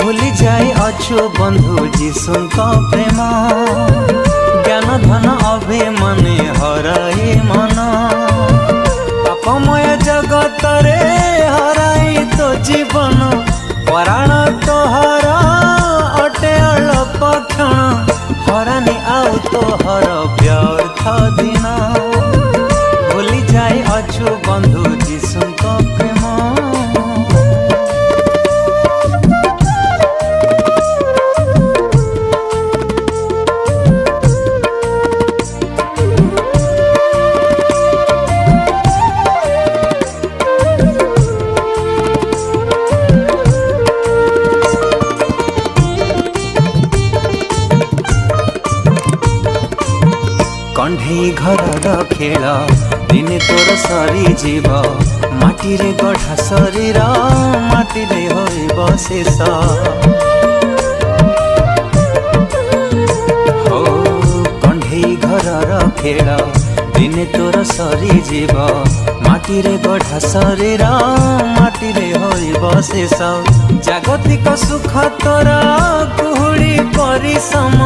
भूली जाई अछु बंधु जीशुଙ୍କ प्रेम ज्ञान धन अभिमाने हराई मन पापमय जगत रे हराई तो जीवन पराण तोहर अटे अल्प क्षण हरानी आउ तोहर व्यर्थ दिन भूली जाई अछु बंधु जीशुଙ୍କ प्रेम। कंढे घर खेल दिने तोर सरी जीव माटी रे गढ़ा शरीर माटी रे होइब शेष हो कंढे घर खेल दिने तोर सरी जीव माटी रे गढ़ा शरीर माटी रे होइब शेष जागतिक सुख तोर कुहुड़ी परिश्रम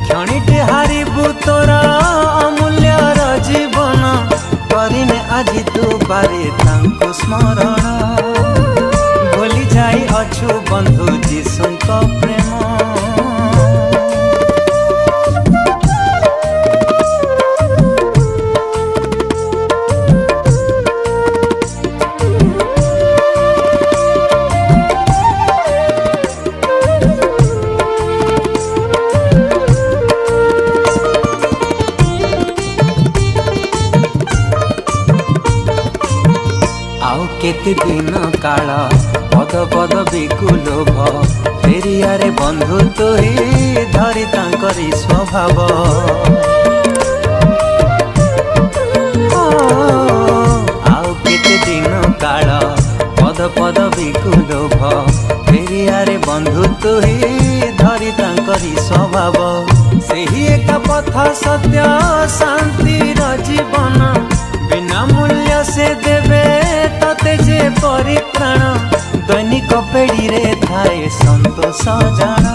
क्षणिटे हारिबु तोर अमूल्य जीवन करिने आज दुबारे तांको स्मरण भूली जाई अछु बंधु जीशुଙ୍କ प्रेम। आउ केते दिन काल पद पद बिकुलोभ फेरियारे बंधु तुही धरी तांकरी स्वभाव आउ केते दिन काल पद पद बिकुलोभ फेरियारे बंधु तुही धरी तांकरी स्वभाव सेही एक पथ सत्य शांतिर जीवन बिना मूल्य से देवे तते जे परित्राण दैनिक पेड़ी रे थाए संतोष जान